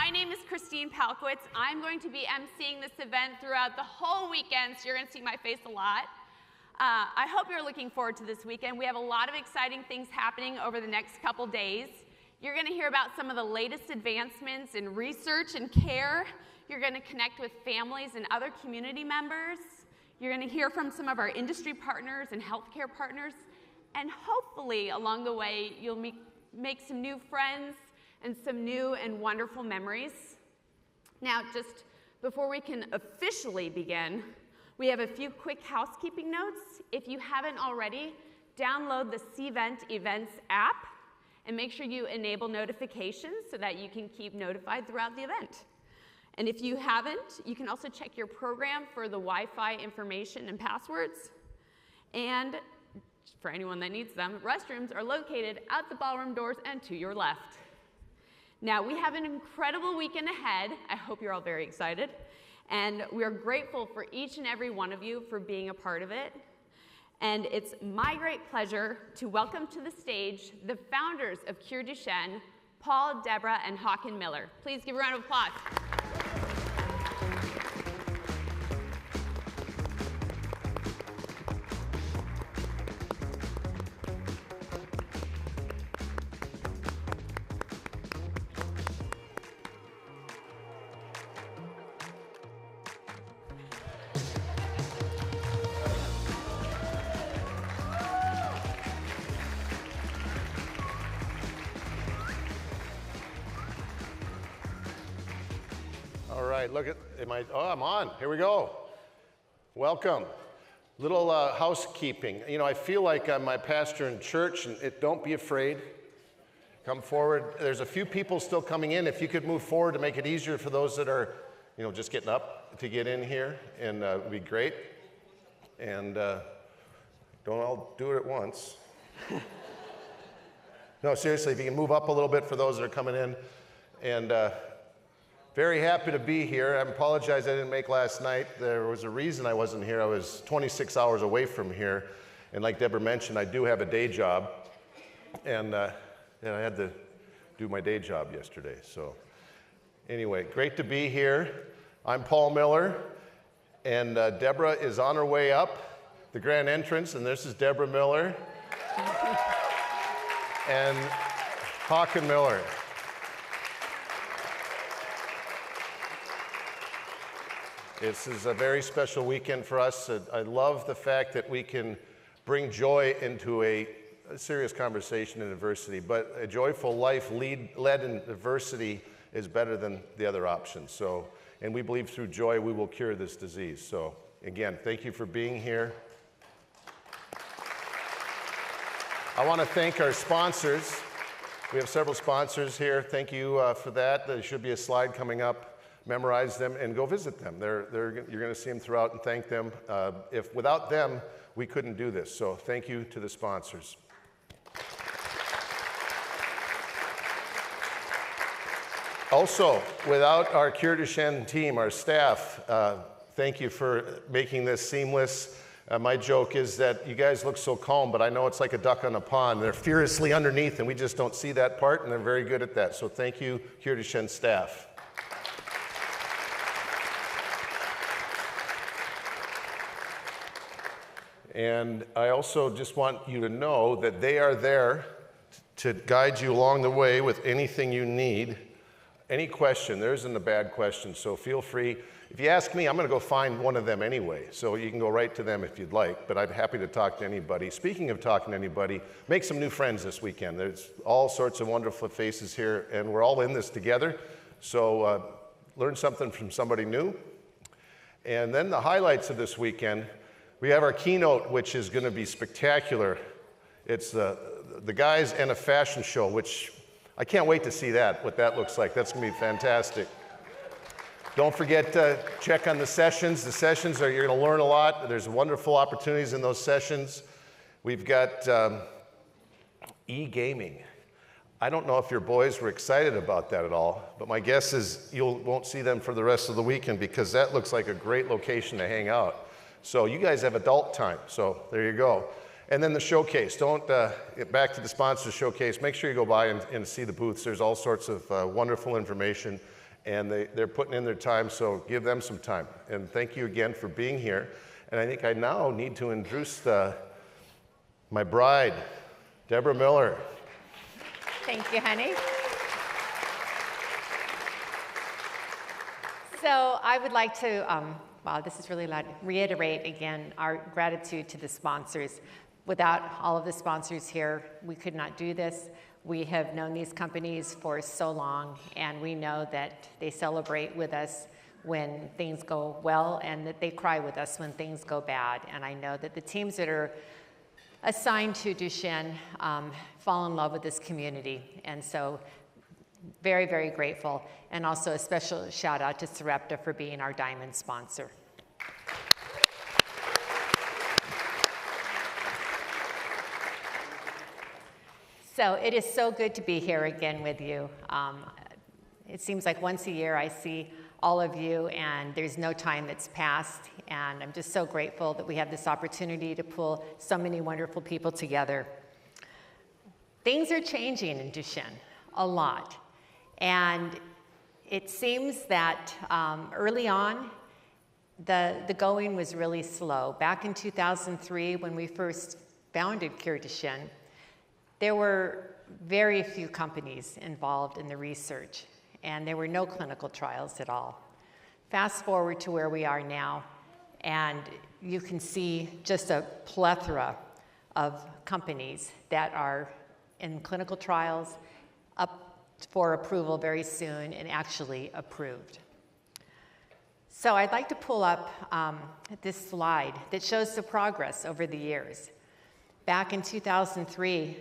My name is Christine Palkowitz. I'm going to be emceeing this event throughout the whole weekend, so you're going to see my face a lot. I hope you're looking forward to this weekend. We have a lot of exciting things happening over the next couple days. You're going to hear about some of the latest advancements in research and care. You're going to connect with families and other community members. You're going to hear from some of our industry partners and healthcare partners. And hopefully, along the way, you'll make some new friends and some new and wonderful memories. Now, just before we can officially begin, we have a few quick housekeeping notes. If you haven't already, download the CVent Events app and make sure you enable notifications so that you can keep notified throughout the event. And if you haven't, you can also check your program for the Wi-Fi information and passwords. And for anyone that needs them, restrooms are located out the ballroom doors and to your left. Now, we have an incredible weekend ahead. I hope you're all very excited. And we are grateful for each and every one of you for being a part of it. And it's my great pleasure to welcome to the stage the founders of CureDuchenne, Paul, Deborah, and Håkan Miller. Please give a round of applause. All right, look at, I'm on, here we go. Welcome. Little housekeeping. You know, I feel like I'm my pastor in church, and don't be afraid. Come forward. There's a few people still coming in. If you could move forward to make it easier for those that are, just getting up to get in here, and it would be great. And don't all do it at once. No, seriously, if you can move up a little bit for those that are coming in. And very happy to be here. I apologize I didn't make last night. There was a reason I wasn't here. I was 26 hours away from here. And like Deborah mentioned, I do have a day job. And I had to do my day job yesterday. So anyway, great to be here. I'm Paul Miller. And Deborah is on her way up the grand entrance. And this is Deborah Miller. And Håkan Miller. This is a very special weekend for us. I love the fact that we can bring joy into a serious conversation in adversity, but a joyful life led in adversity is better than the other options. So, and we believe through joy we will cure this disease. So again, thank you for being here. I want to thank our sponsors. We have several sponsors here. Thank you for that. There should be a slide coming up. Memorize them and go visit them. You're going to see them throughout and thank them. If without them, we couldn't do this. So thank you to the sponsors. Also, without our CureDuchenne team, our staff, thank you for making this seamless. My joke is that you guys look so calm, but I know it's like a duck on a pond. They're furiously underneath, and we just don't see that part, and they're very good at that. So thank you, CureDuchenne staff. And I also just want you to know that they are there to guide you along the way with anything you need. Any question, there isn't a bad question, so feel free. If you ask me, I'm going to go find one of them anyway, so you can go right to them if you'd like, but I'm happy to talk to anybody. Speaking of talking to anybody, make some new friends this weekend. There's all sorts of wonderful faces here, and we're all in this together, so learn something from somebody new. And then the highlights of this weekend. We have our keynote, which is going to be spectacular. It's the guys and a fashion show, which I can't wait to see what that looks like. That's going to be fantastic. Don't forget to check on the sessions. The sessions you're going to learn a lot. There's wonderful opportunities in those sessions. We've got e-gaming. I don't know if your boys were excited about that at all, but my guess is you won't see them for the rest of the weekend because that looks like a great location to hang out. So you guys have adult time, so there you go. And then the showcase. Don't get back to the sponsor showcase. Make sure you go by and see the booths. There's all sorts of wonderful information. and they're putting in their time, so give them some time. And thank you again for being here. And I think I now need to introduce my bride, Deborah Miller. Thank you, honey. So I would like to, wow, this is really loud, reiterate again our gratitude to the sponsors. Without all of the sponsors here, we could not do this. We have known these companies for so long, and we know that they celebrate with us when things go well and that they cry with us when things go bad. And I know that the teams that are assigned to Duchenne fall in love with this community. And so very, very grateful. And also a special shout out to Sarepta for being our diamond sponsor. So it is so good to be here again with you. It seems like once a year I see all of you, and there's no time that's passed. And I'm just so grateful that we have this opportunity to pull so many wonderful people together. Things are changing in Duchenne a lot. And it seems that early on, the going was really slow. Back in 2003, when we first founded CureDuchenne, there were very few companies involved in the research, and there were no clinical trials at all. Fast forward to where we are now, and you can see just a plethora of companies that are in clinical trials, up for approval very soon, and actually approved. So I'd like to pull up this slide that shows the progress over the years. Back in 2003,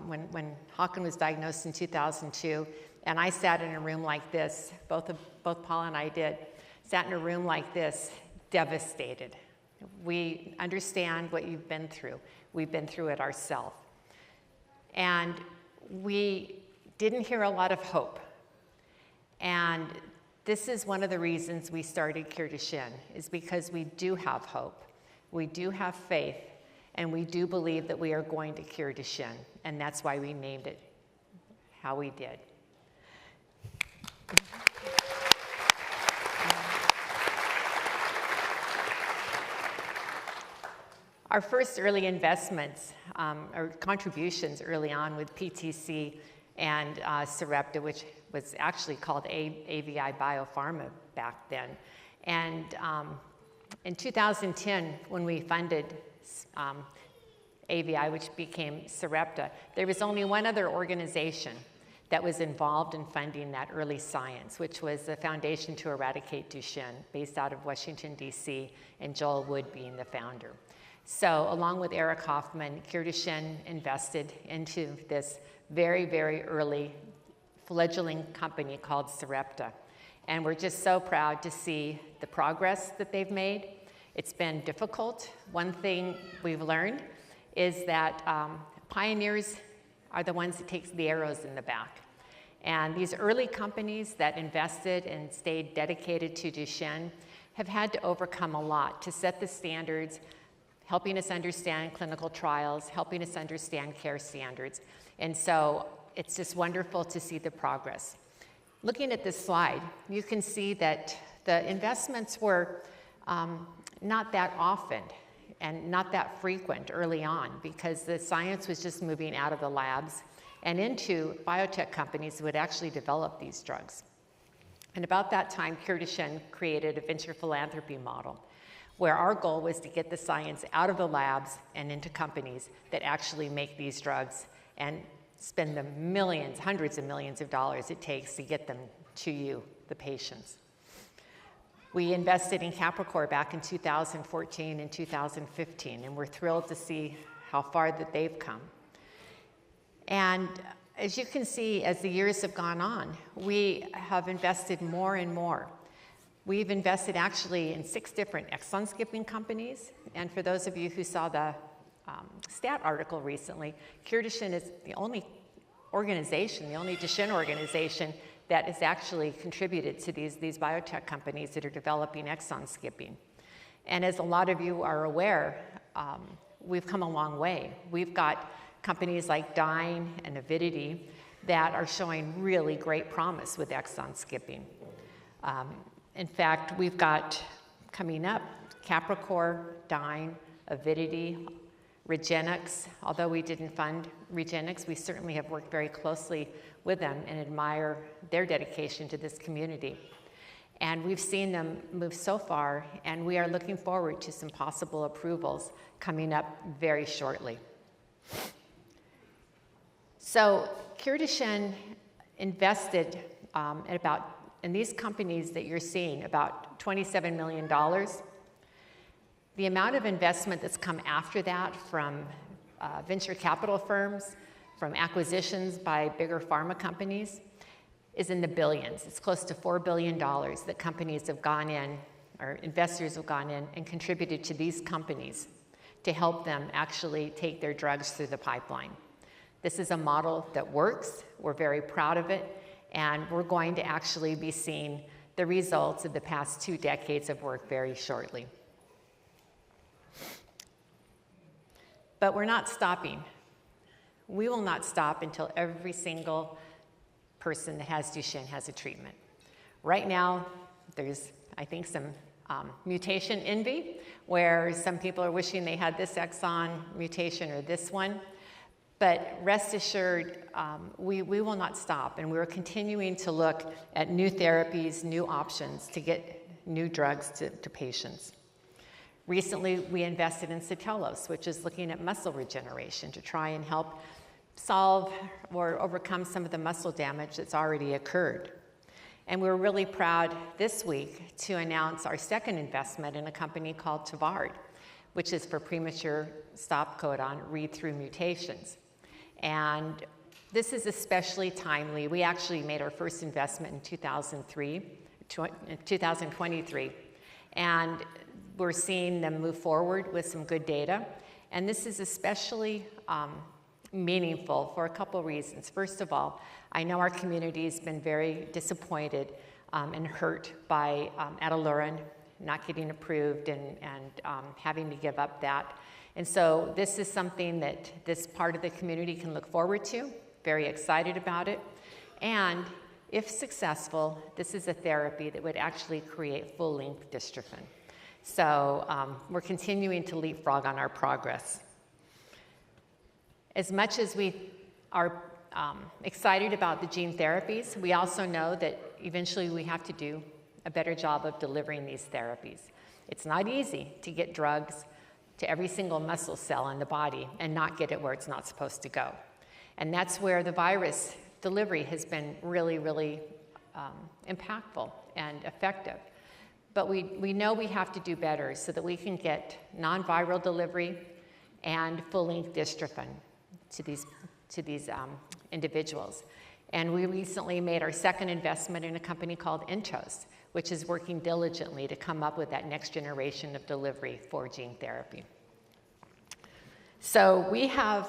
when Håkon was diagnosed in 2002, and I sat in a room like this, both Paul and I did, sat in a room like this, devastated. We understand what you've been through. We've been through it ourselves. And we didn't hear a lot of hope. And this is one of the reasons we started CureDuchenne, is because we do have hope. We do have faith. And we do believe that we are going to cure Duchenne, and that's why we named it how we did. Our first early investments, or contributions early on with PTC and Sarepta, which was actually called AVI Biopharma back then. And in 2010, when we funded AVI, which became Sarepta, there was only one other organization that was involved in funding that early science, which was the Foundation to Eradicate Duchenne, based out of Washington, D.C., and Joel Wood being the founder. So along with Eric Hoffman, CureDuchenne invested into this very, very early fledgling company called Sarepta. And we're just so proud to see the progress that they've made. It's been difficult. One thing we've learned is that pioneers are the ones that take the arrows in the back. And these early companies that invested and stayed dedicated to Duchenne have had to overcome a lot to set the standards, helping us understand clinical trials, helping us understand care standards. And so it's just wonderful to see the progress. Looking at this slide, you can see that the investments were not that often and not that frequent early on, because the science was just moving out of the labs and into biotech companies who would actually develop these drugs. And about that time, CureDuchenne created a venture philanthropy model where our goal was to get the science out of the labs and into companies that actually make these drugs and spend the millions, hundreds of millions of dollars it takes to get them to you, the patients. We invested in Capricor back in 2014 and 2015, and we're thrilled to see how far that they've come. And as you can see, as the years have gone on, we have invested more and more. We've invested actually in 6 different exon skipping companies, and for those of you who saw the STAT article recently, CureDuchenne is the only organization, the only Duchenne organization that has actually contributed to these biotech companies that are developing exon skipping. And as a lot of you are aware, we've come a long way. We've got companies like Dyne and Avidity that are showing really great promise with exon skipping. In fact, we've got coming up Capricor, Dyne, Avidity, Regenix. Although we didn't fund Regenix, we certainly have worked very closely with them and admire their dedication to this community. And we've seen them move so far, and we are looking forward to some possible approvals coming up very shortly. So CureDuchenne invested in these companies that you're seeing, about $27 million. The amount of investment that's come after that from venture capital firms, from acquisitions by bigger pharma companies, is in the billions. It's close to $4 billion that companies have gone in, or investors have gone in and contributed to these companies to help them actually take their drugs through the pipeline. This is a model that works. We're very proud of it, and we're going to actually be seeing the results of the past 2 decades of work very shortly. But we're not stopping. We will not stop until every single person that has Duchenne has a treatment. Right now, there's, I think, some mutation envy, where some people are wishing they had this exon mutation or this one. But rest assured, we will not stop, and we're continuing to look at new therapies, new options to get new drugs to patients. Recently, we invested in Satellos, which is looking at muscle regeneration to try and help solve or overcome some of the muscle damage that's already occurred. And we're really proud this week to announce our second investment in a company called Tavard, which is for premature stop codon read-through mutations. And this is especially timely. We actually made our first investment in 2023, and we're seeing them move forward with some good data. And this is especially meaningful for a couple reasons. First of all, I know our community has been very disappointed and hurt by ataluren not getting approved and having to give up that. And so this is something that this part of the community can look forward to, very excited about it. And if successful, this is a therapy that would actually create full-length dystrophin. So we're continuing to leapfrog on our progress. As much as we are excited about the gene therapies, we also know that eventually we have to do a better job of delivering these therapies. It's not easy to get drugs to every single muscle cell in the body and not get it where it's not supposed to go. And that's where the virus delivery has been really, really impactful and effective. But we know we have to do better so that we can get non-viral delivery and full-length dystrophin to these individuals. And we recently made our second investment in a company called Entos, which is working diligently to come up with that next generation of delivery for gene therapy. So we have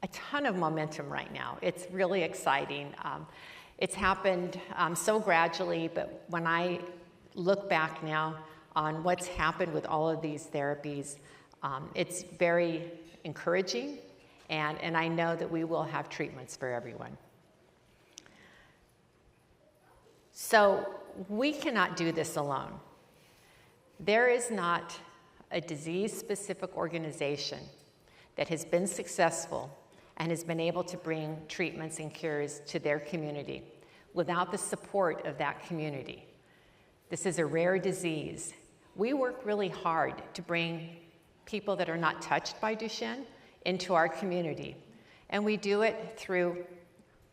a ton of momentum right now. It's really exciting. It's happened so gradually, but when I look back now on what's happened with all of these therapies, it's very encouraging, and I know that we will have treatments for everyone. So we cannot do this alone. There is not a disease-specific organization that has been successful and has been able to bring treatments and cures to their community without the support of that community. This is a rare disease. We work really hard to bring people that are not touched by Duchenne into our community. And we do it through,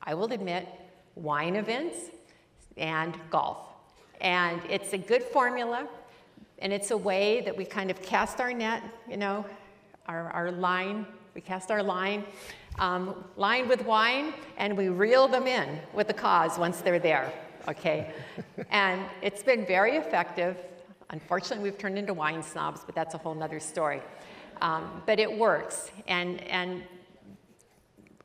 I will admit, wine events and golf. And it's a good formula, and it's a way that we kind of cast our net, you know, our line. We cast our line with wine, and we reel them in with the cause once they're there, okay? And it's been very effective. Unfortunately, we've turned into wine snobs, but that's a whole nother story. But it works, and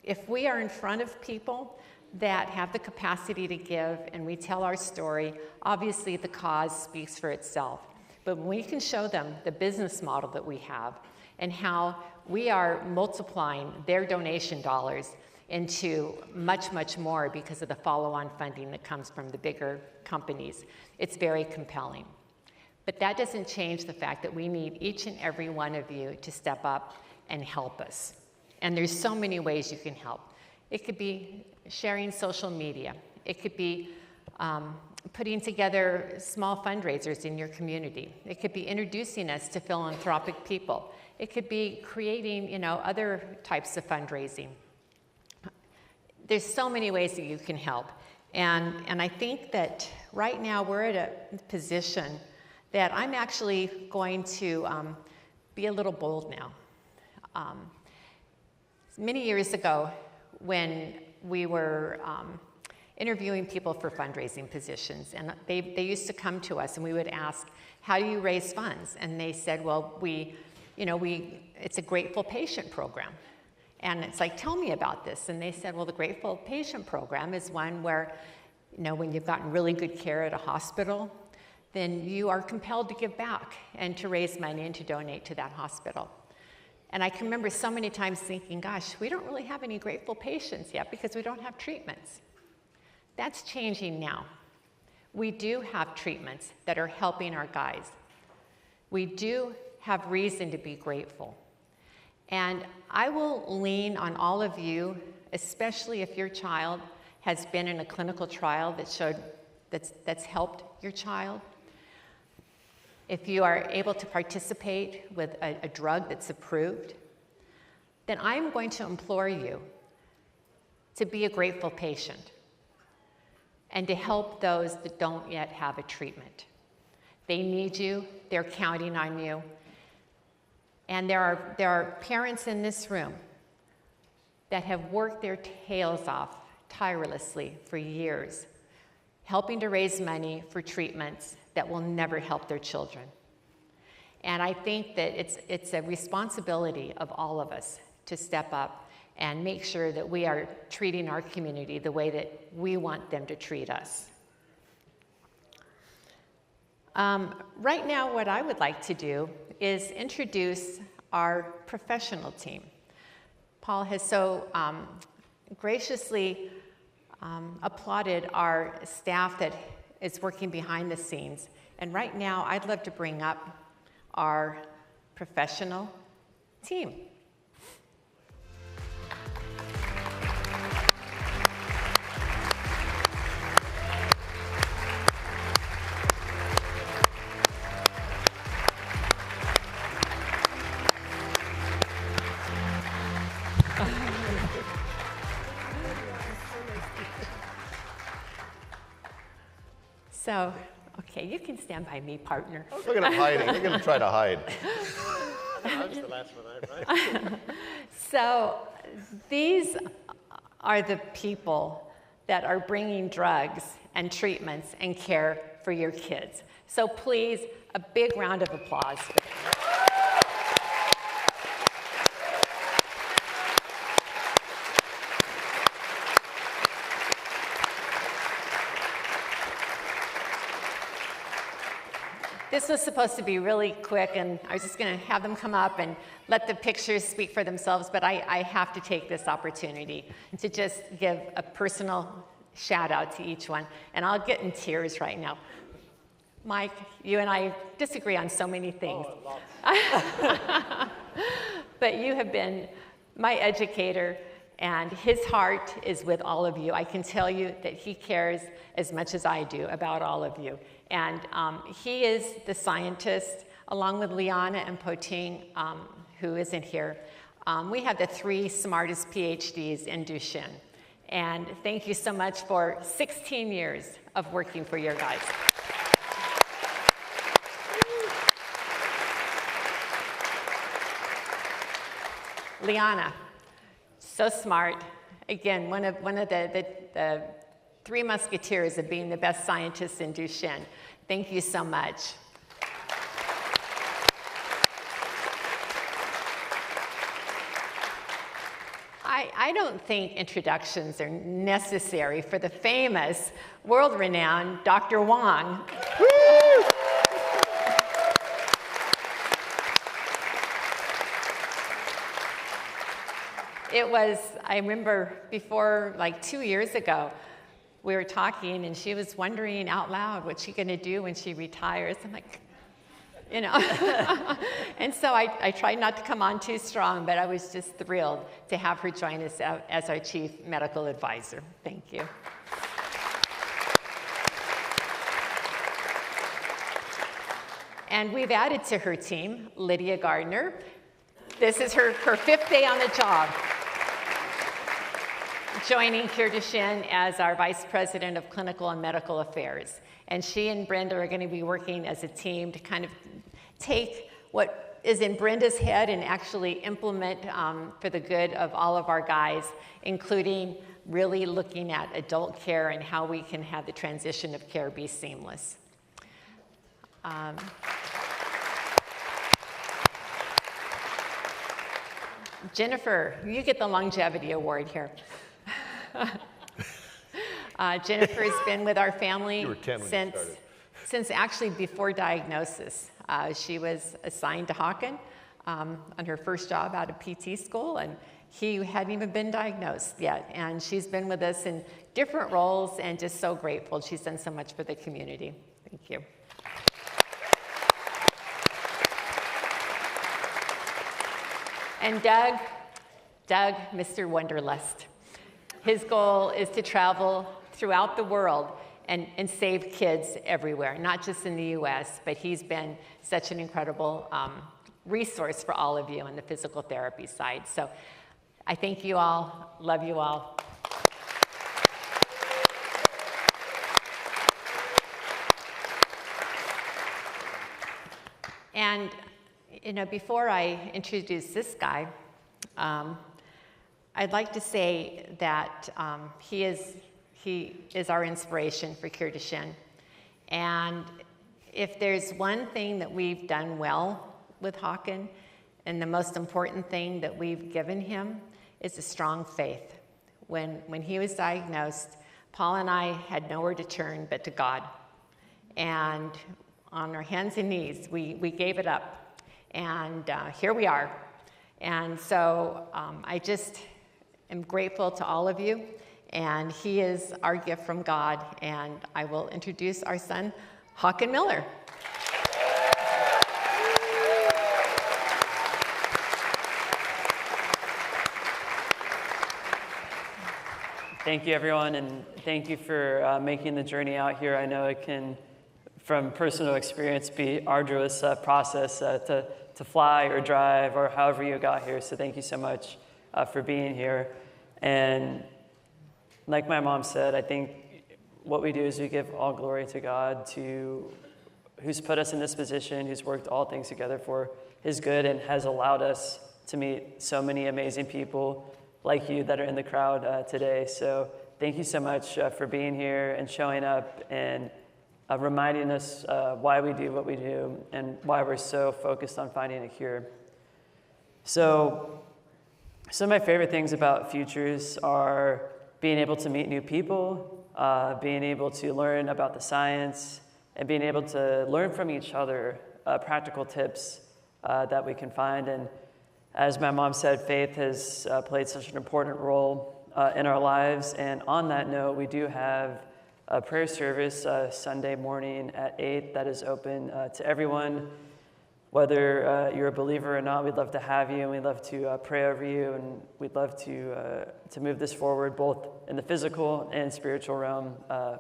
if we are in front of people that have the capacity to give and we tell our story, obviously the cause speaks for itself. But when we can show them the business model that we have and how we are multiplying their donation dollars into much, much more because of the follow-on funding that comes from the bigger companies. It's very compelling. But that doesn't change the fact that we need each and every one of you to step up and help us. And there's so many ways you can help. It could be sharing social media. It could be putting together small fundraisers in your community. It could be introducing us to philanthropic people. It could be creating, other types of fundraising. There's so many ways that you can help. And I think that right now we're at a position that I'm actually going to be a little bold now. Many years ago, when we were interviewing people for fundraising positions, and they used to come to us and we would ask, how do you raise funds? And they said, well, it's a Grateful Patient program. And it's like, tell me about this. And they said, well, the Grateful Patient program is one where, when you've gotten really good care at a hospital, then you are compelled to give back and to raise money and to donate to that hospital. And I can remember so many times thinking, gosh, we don't really have any grateful patients yet because we don't have treatments. That's changing now. We do have treatments that are helping our guys. We do have reason to be grateful. And I will lean on all of you, especially if your child has been in a clinical trial that's helped your child. If you are able to participate with a drug that's approved, then I'm going to implore you to be a grateful patient and to help those that don't yet have a treatment. They need you, they're counting on you. And there are parents in this room that have worked their tails off tirelessly for years, helping to raise money for treatments that will never help their children. And I think that it's a responsibility of all of us to step up and make sure that we are treating our community the way that we want them to treat us. Right now, what I would like to do is introduce our professional team. Paul has so graciously applauded our staff that is working behind the scenes. And right now, I'd love to bring up our professional team. So, okay, you can stand by me, partner. Look at him hiding. Look at him try to hide. I was the last one, right? So these are the people that are bringing drugs and treatments and care for your kids. So please, a big round of applause for them. This was supposed to be really quick, and I was just going to have them come up and let the pictures speak for themselves, but I have to take this opportunity to just give a personal shout out to each one, and I'll get in tears right now. Mike, you and I disagree on so many things. But you have been my educator, and his heart is with all of you. I can tell you that he cares as much as I do about all of you. And he is the scientist, along with Liana and Poting, who isn't here. We have the 3 smartest PhDs in Duchenne. And thank you so much for 16 years of working for your guys. Liana, so smart. Again, one of the 3 musketeers of being the best scientist in Duchenne. Thank you so much. I don't think introductions are necessary for the famous, world-renowned Dr. Wong. It was, I remember before, like 2 years ago, we were talking and she was wondering out loud what she's going to do when she retires. I'm like, you know. And so I tried not to come on too strong, but I was just thrilled to have her join us as our chief medical advisor. Thank you. And we've added to her team Lydia Gardner. This is her 5th day on the job, joining CureDuchenne as our Vice President of Clinical and Medical Affairs. And she and Brenda are going to be working as a team to kind of take what is in Brenda's head and actually implement for the good of all of our guys, including really looking at adult care and how we can have the transition of care be seamless. Jennifer, you get the longevity award here. Jennifer has been with our family since actually before diagnosis. She was assigned to Hawken on her first job out of PT school, and he hadn't even been diagnosed yet. And she's been with us in different roles and just so grateful. She's done so much for the community. Thank you. And Doug, Mr. Wonderlust. His goal is to travel throughout the world and save kids everywhere, not just in the US, but he's been such an incredible resource for all of you on the physical therapy side. So I thank you all, love you all. And you know, before I introduce this guy, I'd like to say that he is our inspiration for CureDuchenne. And if there's one thing that we've done well with Hawken, and the most important thing that we've given him, is a strong faith. When he was diagnosed, Paul and I had nowhere to turn but to God. And on our hands and knees, we gave it up. And here we are. And so I just am grateful to all of you. And he is our gift from God. And I will introduce our son, Hawken Miller. Thank you, everyone, and thank you for making the journey out here. I know it can, from personal experience, be arduous process to fly or drive or however you got here. So thank you so much for being here. And like my mom said, I think what we do is we give all glory to God, who's put us in this position, who's worked all things together for his good and has allowed us to meet so many amazing people like you that are in the crowd today. So thank you so much for being here and showing up and reminding us why we do what we do and why we're so focused on finding a cure. So some of my favorite things about Futures are being able to meet new people, being able to learn about the science, and being able to learn from each other practical tips that we can find. And as my mom said, faith has played such an important role in our lives. And on that note, we do have a prayer service Sunday morning at 8 that is open to everyone. Whether you're a believer or not, we'd love to have you, and we'd love to pray over you, and we'd love to move this forward both in the physical and spiritual realm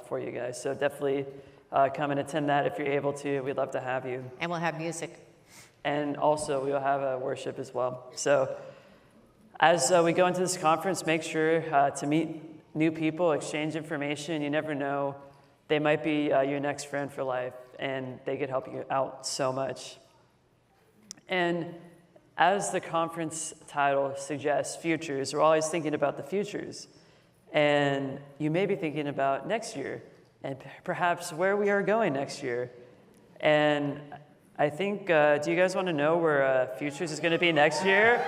for you guys. So definitely come and attend that if you're able to. We'd love to have you. And we'll have music. And also we'll have worship as well. So as we go into this conference, make sure to meet new people, exchange information. You never know. They might be your next friend for life, and they could help you out so much. And as the conference title suggests, futures, we're always thinking about the futures. And you may be thinking about next year and perhaps where we are going next year. And I think, do you guys want to know where Futures is going to be next year?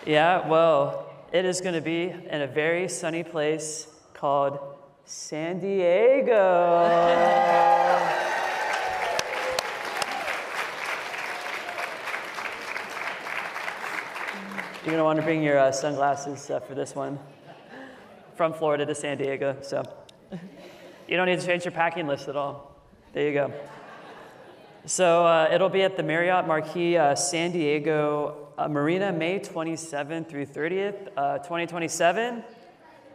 Yeah, well, it is going to be in a very sunny place called San Diego. You're going to want to bring your sunglasses for this one. From Florida to San Diego, so you don't need to change your packing list at all. There you go. So it'll be at the Marriott Marquis San Diego Marina, May 27th through 30th, 2027.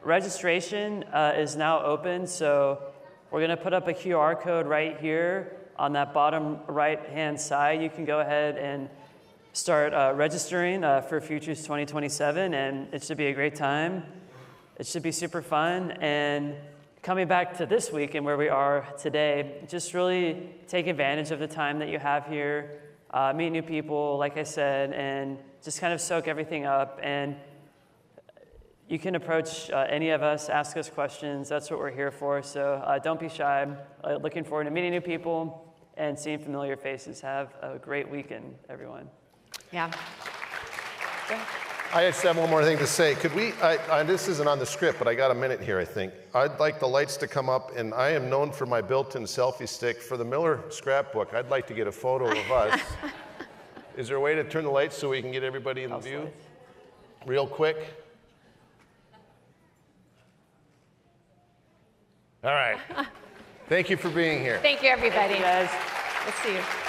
Registration is now open, so we're going to put up a QR code right here on that bottom right-hand side. You can go ahead and start registering for Futures 2027, and it should be a great time. It should be super fun, and coming back to this week and where we are today, just really take advantage of the time that you have here, meet new people, like I said, and just kind of soak everything up. And you can approach any of us, ask us questions. That's what we're here for. So don't be shy. Looking forward to meeting new people and seeing familiar faces. Have a great weekend, everyone. Yeah. I just have one more thing to say. Could we, this isn't on the script, but I got a minute here, I think. I'd like the lights to come up, and I am known for my built-in selfie stick. For the Miller scrapbook, I'd like to get a photo of us. Is there a way to turn the lights so we can get everybody in the view? Real quick. All right. Thank you for being here. Thank you, everybody. Thank you, guys. We'll see you.